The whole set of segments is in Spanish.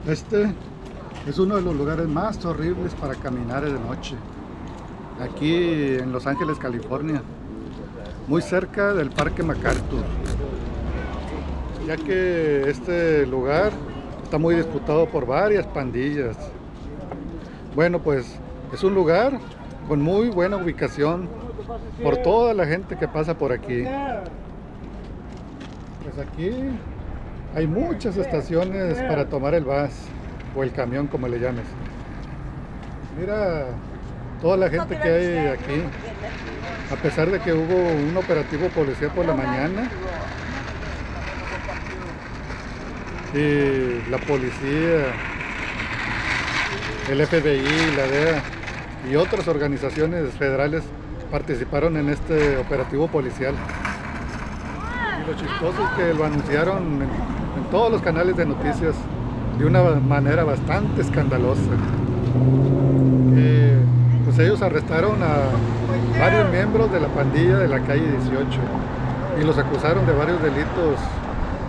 Este es uno de los lugares más horribles para caminar de noche, aquí en Los Ángeles, California, muy cerca del Parque MacArthur, ya que este lugar está muy disputado por varias pandillas. Bueno, pues es un lugar con muy buena ubicación por toda la gente que pasa por aquí. Pues aquí hay muchas estaciones para tomar el bus o el camión, como le llames. Mira toda la gente que hay aquí. A pesar de que hubo un operativo policial por la mañana y la policía, el FBI, la DEA y otras organizaciones federales participaron en este operativo policial. Y lo chistoso es que lo anunciaron en todos los canales de noticias de una manera bastante escandalosa. Pues ellos arrestaron a varios miembros de la pandilla de la calle 18 y los acusaron de varios delitos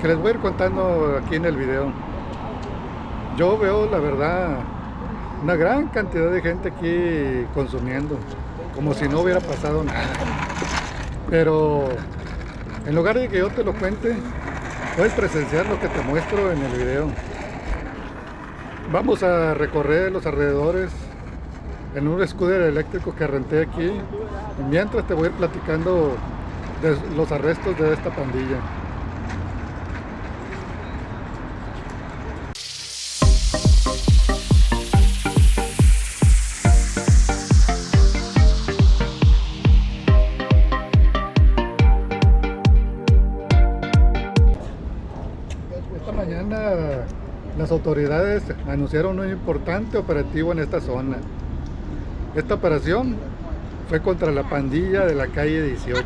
que les voy a ir contando aquí en el video. Yo veo, la verdad, una gran cantidad de gente aquí consumiendo, como si no hubiera pasado nada. Pero en lugar de que yo te lo cuente, puedes presenciar lo que te muestro en el video. Vamos a recorrer los alrededores en un scooter eléctrico que renté aquí, y mientras te voy a ir platicando de los arrestos de esta pandilla. Esta mañana las autoridades anunciaron un importante operativo en esta zona. Esta operación fue contra la pandilla de la calle 18.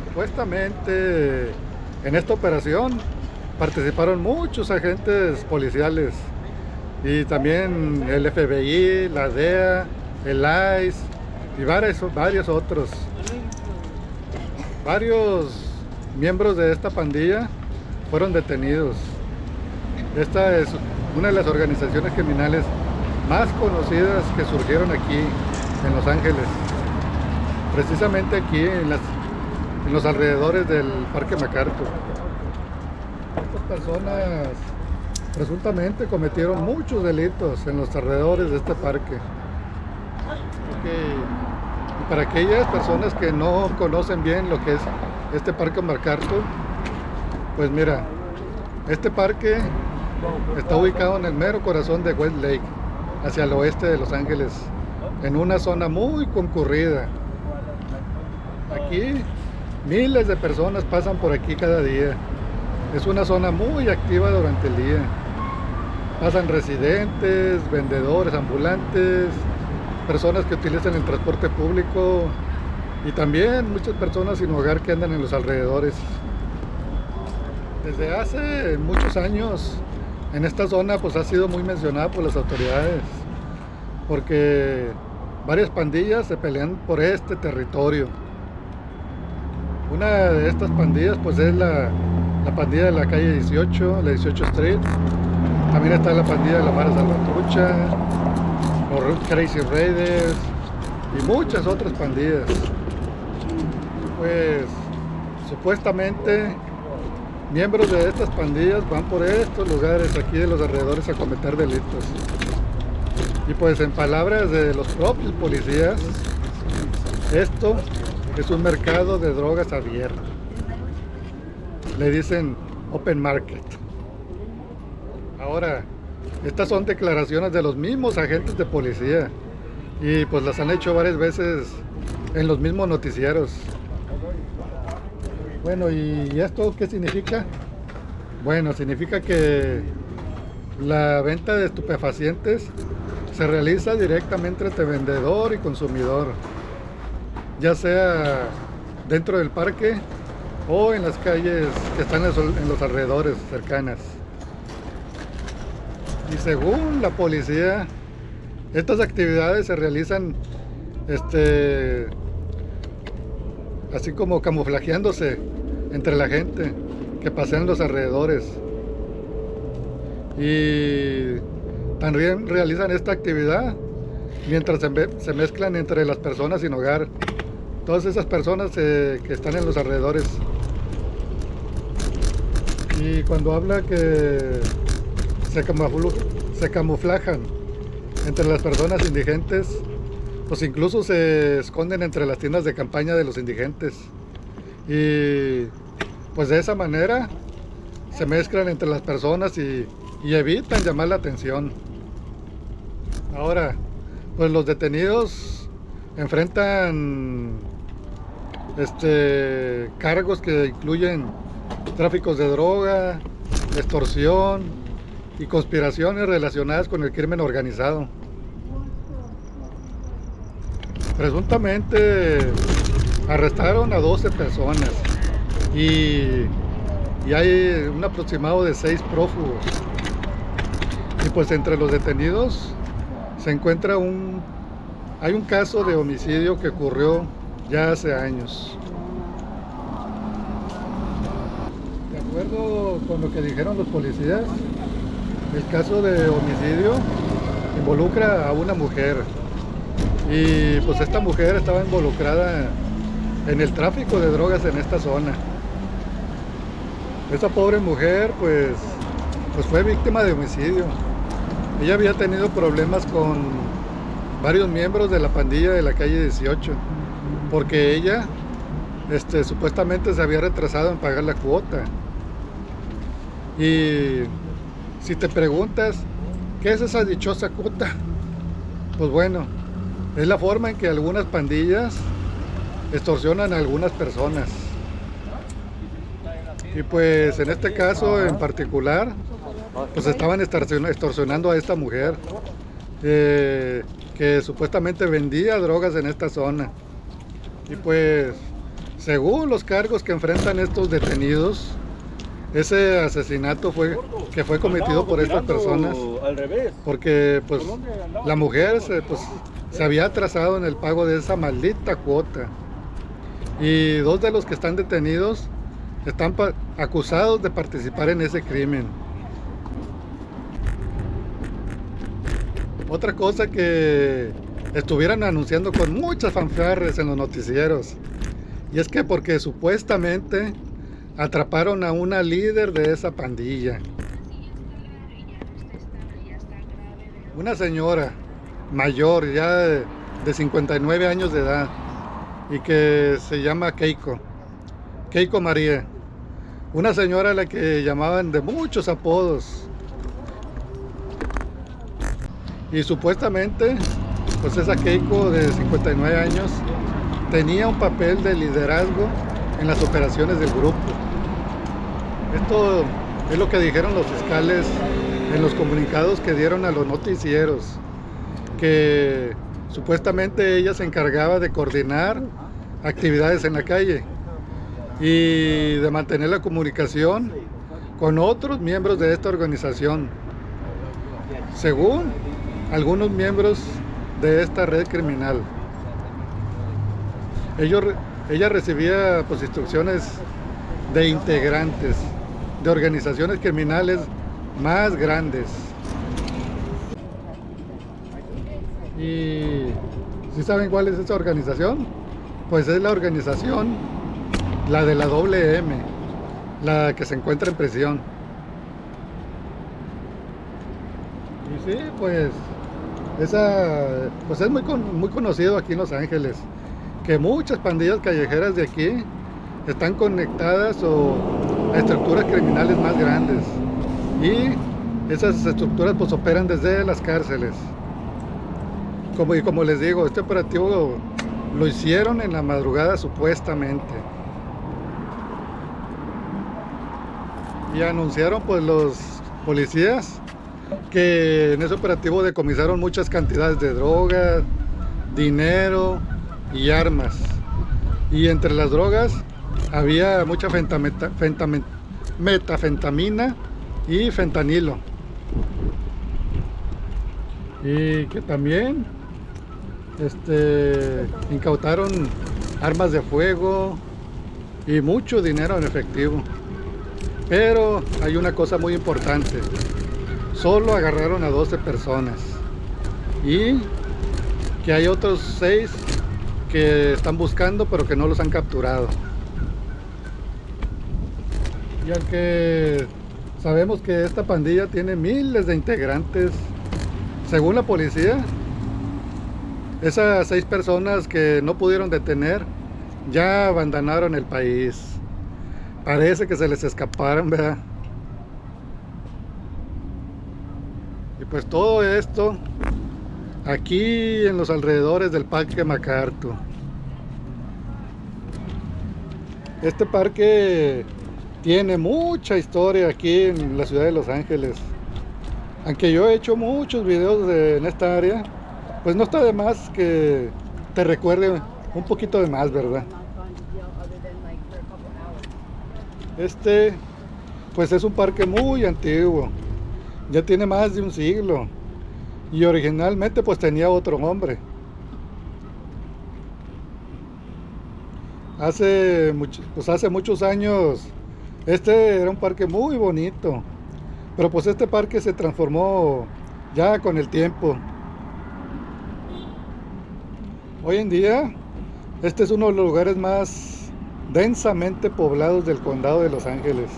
Supuestamente en esta operación participaron muchos agentes policiales y también el FBI, la DEA, el ICE y varios otros. Varios miembros de esta pandilla fueron detenidos. Esta es una de las organizaciones criminales más conocidas que surgieron aquí en Los Ángeles, precisamente aquí en los alrededores del Parque MacArthur. Estas personas presuntamente cometieron muchos delitos en los alrededores de este parque. Y para aquellas personas que no conocen bien lo que es este Parque MacArthur, pues mira, este parque está ubicado en el mero corazón de West Lake, hacia el oeste de Los Ángeles, en una zona muy concurrida. Aquí miles de personas pasan por aquí cada día. Es una zona muy activa durante el día. Pasan residentes, vendedores ambulantes, personas que utilizan el transporte público y también muchas personas sin hogar que andan en los alrededores. Desde hace muchos años en esta zona pues ha sido muy mencionada por las autoridades, porque varias pandillas se pelean por este territorio. Una de estas pandillas pues es la pandilla de la calle 18, la 18 Street. También está la pandilla de la Mara Salvatrucha, los Crazy Raiders y muchas otras pandillas. Pues supuestamente miembros de estas pandillas van por estos lugares aquí de los alrededores a cometer delitos. Y pues en palabras de los propios policías, esto es un mercado de drogas abierto. Le dicen open market. Ahora, estas son declaraciones de los mismos agentes de policía y pues las han hecho varias veces en los mismos noticieros. Bueno, ¿y esto qué significa? Bueno, significa que la venta de estupefacientes se realiza directamente entre vendedor y consumidor, ya sea dentro del parque o en las calles que están en los alrededores cercanas. Y según la policía, estas actividades se realizan así como camuflajeándose entre la gente que pasea en los alrededores. y también realizan esta actividad mientras se mezclan entre las personas sin hogar, todas esas personas que están en los alrededores. Y cuando habla que se camuflajan entre las personas indigentes, pues incluso se esconden entre las tiendas de campaña de los indigentes, y pues de esa manera se mezclan entre las personas y evitan llamar la atención. Ahora, pues los detenidos enfrentan cargos que incluyen tráficos de droga, extorsión y conspiraciones relacionadas con el crimen organizado. Presuntamente arrestaron a 12 personas y hay un aproximado de 6 prófugos. Y pues entre los detenidos se encuentra hay un caso de homicidio que ocurrió ya hace años. De acuerdo con lo que dijeron los policías, el caso de homicidio involucra a una mujer, y pues esta mujer estaba involucrada en el tráfico de drogas en esta zona. Esa pobre mujer pues fue víctima de homicidio. Ella había tenido problemas con varios miembros de la pandilla de la calle 18, porque ella supuestamente se había retrasado en pagar la cuota. Y si te preguntas, ¿qué es esa dichosa cuota? Pues bueno, es la forma en que algunas pandillas extorsionan a algunas personas. Y pues en este caso en particular, pues estaban extorsionando a esta mujer que supuestamente vendía drogas en esta zona. Y pues según los cargos que enfrentan estos detenidos, ese asesinato fue cometido por estas personas, porque pues la mujer se había atrasado en el pago de esa maldita cuota, y 2 de los que están detenidos están acusados de participar en ese crimen. Otra cosa que estuvieran anunciando con muchas fanfarres en los noticieros, y es que porque supuestamente atraparon a una líder de esa pandilla, una señora mayor ya de 59 años de edad, y que se llama Keiko María, una señora a la que llamaban de muchos apodos. Y supuestamente pues esa Keiko de 59 años tenía un papel de liderazgo en las operaciones del grupo. Esto es lo que dijeron los fiscales en los comunicados que dieron a los noticieros, que supuestamente ella se encargaba de coordinar actividades en la calle y de mantener la comunicación con otros miembros de esta organización, según algunos miembros de esta red criminal. Ella recibía pues instrucciones de integrantes de organizaciones criminales más grandes. ¿Y si saben cuál es esa organización? Pues es la organización, la de la WM, la que se encuentra en prisión. Y sí, pues es muy conocido aquí en Los Ángeles, que muchas pandillas callejeras de aquí están conectadas a estructuras criminales más grandes, y esas estructuras pues operan desde las cárceles. Como les digo, este operativo lo hicieron en la madrugada supuestamente, y anunciaron pues los policías que en ese operativo decomisaron muchas cantidades de drogas, dinero y armas. Y entre las drogas había mucha metafentamina y fentanilo. Y que también incautaron armas de fuego y mucho dinero en efectivo. Pero hay una cosa muy importante. solo agarraron a 12 personas y que hay otros 6 que están buscando pero que no los han capturado. Y aunque sabemos que esta pandilla tiene miles de integrantes, según la policía, esas 6 personas que no pudieron detener ya abandonaron el país. Parece que se les escaparon, ¿verdad? Y pues todo esto aquí en los alrededores del Parque MacArthur. Este parque tiene mucha historia aquí en la ciudad de Los Ángeles. Aunque yo he hecho muchos videos en esta área, pues no está de más que te recuerde un poquito de más, ¿verdad? Este, pues es un parque muy antiguo, ya tiene más de un siglo y originalmente pues tenía otro nombre. Hace muchos años este era un parque muy bonito, pero pues este parque se transformó ya con el tiempo. Hoy en día este es uno de los lugares más densamente poblados del condado de Los Ángeles.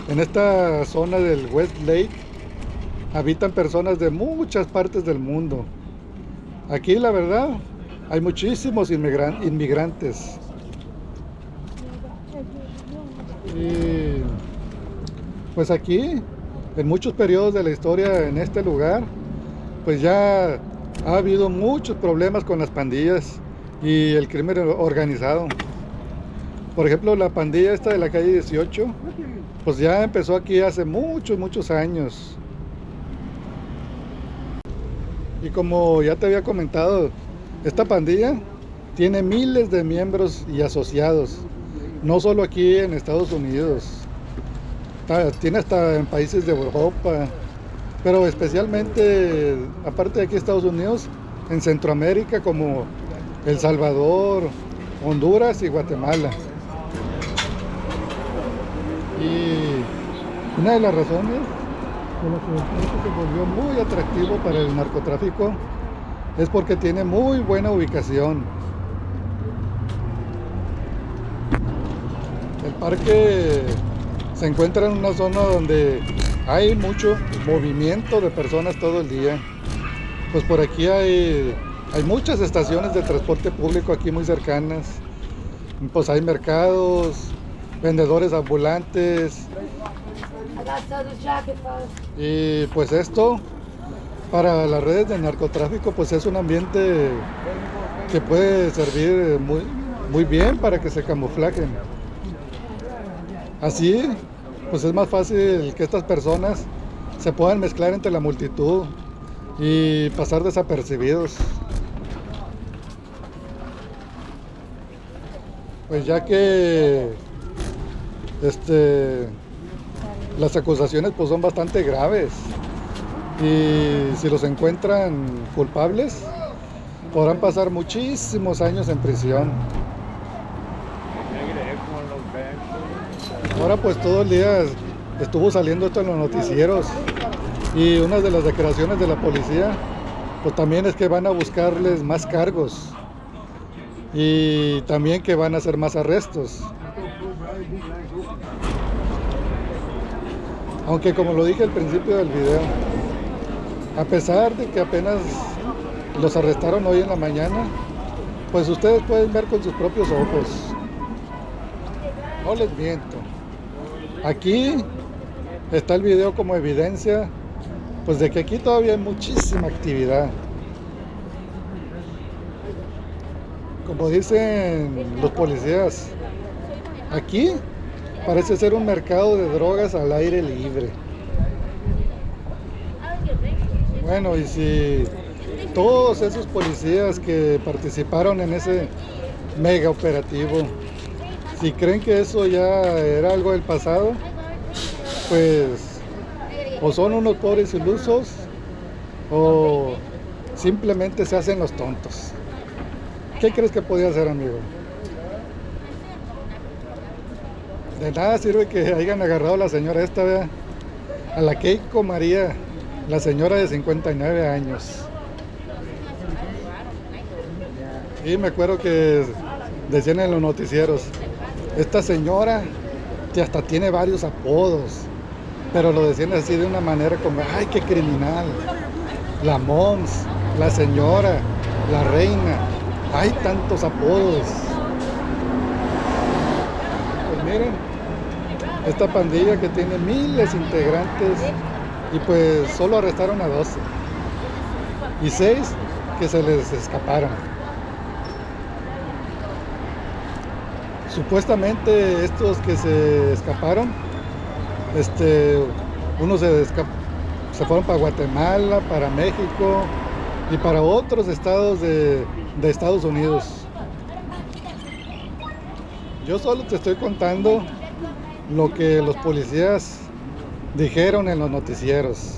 En esta zona del West Lake habitan personas de muchas partes del mundo. Aquí la verdad hay muchísimos inmigrantes. Y pues aquí, en muchos periodos de la historia en este lugar, pues ya ha habido muchos problemas con las pandillas y el crimen organizado. Por ejemplo, la pandilla esta de la calle 18, pues ya empezó aquí hace muchos años. Y como ya te había comentado, esta pandilla tiene miles de miembros y asociados, no solo aquí en Estados Unidos, tiene hasta en países de Europa, pero especialmente, aparte de aquí Estados Unidos, en Centroamérica como El Salvador, Honduras y Guatemala. Y una de las razones por las que esto se volvió muy atractivo para el narcotráfico es porque tiene muy buena ubicación. El parque se encuentra en una zona donde hay mucho movimiento de personas todo el día. Pues por aquí hay muchas estaciones de transporte público aquí muy cercanas. Pues hay mercados, vendedores ambulantes. Y pues esto para las redes de narcotráfico pues es un ambiente que puede servir muy bien para que se camuflajen. Así pues es más fácil que estas personas se puedan mezclar entre la multitud y pasar desapercibidos. Pues ya que las acusaciones pues son bastante graves y si los encuentran culpables podrán pasar muchísimos años en prisión. Ahora pues todo el día estuvo saliendo esto en los noticieros y una de las declaraciones de la policía pues también es que van a buscarles más cargos y también que van a hacer más arrestos. Aunque como lo dije al principio del video, a pesar de que apenas los arrestaron hoy en la mañana, pues ustedes pueden ver con sus propios ojos. No les miento. Aquí está el video como evidencia, pues de que aquí todavía hay muchísima actividad. Como dicen los policías, aquí parece ser un mercado de drogas al aire libre. Bueno, y si todos esos policías que participaron en ese mega operativo, si creen que eso ya era algo del pasado, pues o son unos pobres ilusos o simplemente se hacen los tontos. ¿Qué crees que podía hacer, amigo? De nada sirve que hayan agarrado a la señora esta, ¿verdad? a la Keiko María, la señora de 59 años. Y me acuerdo que decían en los noticieros, esta señora que hasta tiene varios apodos, pero lo decían así de una manera como, ay, qué criminal. La Moms, la señora, la reina, hay tantos apodos. Pues miren, esta pandilla que tiene miles de integrantes y pues solo arrestaron a 12 y 6 que se les escaparon. Supuestamente estos que se escaparon, unos se fueron para Guatemala, para México y para otros estados de Estados Unidos. Yo solo te estoy contando lo que los policías dijeron en los noticieros,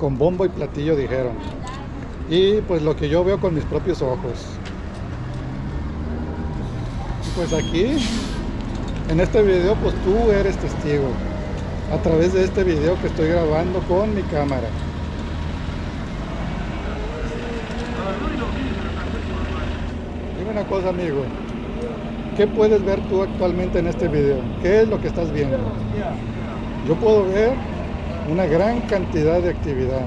con bombo y platillo dijeron, y pues lo que yo veo con mis propios ojos. Pues aquí, en este video, pues tú eres testigo, a través de este video que estoy grabando con mi cámara. Dime una cosa, amigo, ¿qué puedes ver tú actualmente en este video? ¿Qué es lo que estás viendo? Yo puedo ver una gran cantidad de actividad.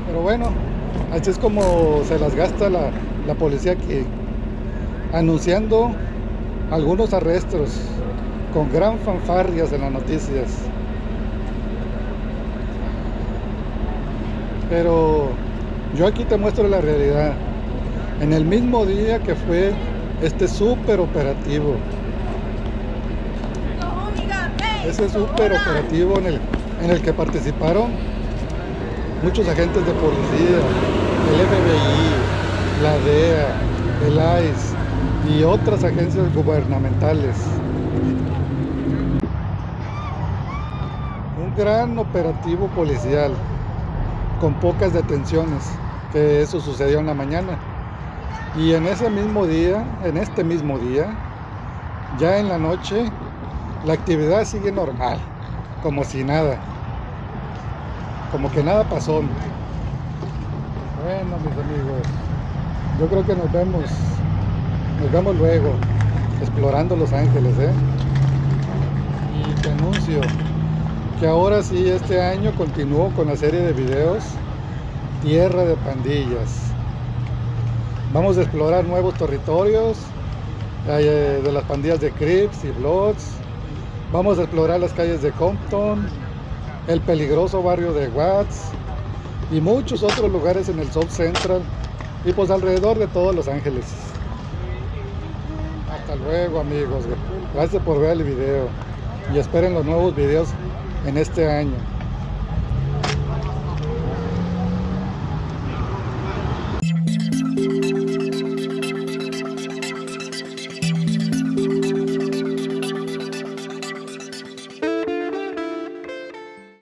Pero bueno, así es como se las gasta la policía aquí, anunciando algunos arrestos con gran fanfarrias en las noticias. Pero yo aquí te muestro la realidad. En el mismo día que fue este súper operativo, ese súper operativo en el que participaron muchos agentes de policía, el FBI, la DEA, el ICE y otras agencias gubernamentales. Un gran operativo policial con pocas detenciones, que eso sucedió en la mañana. Y en ese mismo día, ya en la noche, la actividad sigue normal, como si nada. Como que nada pasó. Bueno, mis amigos, yo creo que nos vemos luego, explorando Los Ángeles, Y te anuncio que ahora sí, este año continúo con la serie de videos Tierra de Pandillas. Vamos a explorar nuevos territorios de las pandillas de Crips y Bloods. Vamos a explorar las calles de Compton, el peligroso barrio de Watts y muchos otros lugares en el South Central y pues alrededor de todos Los Ángeles. Hasta luego, amigos, gracias por ver el video y esperen los nuevos videos en este año.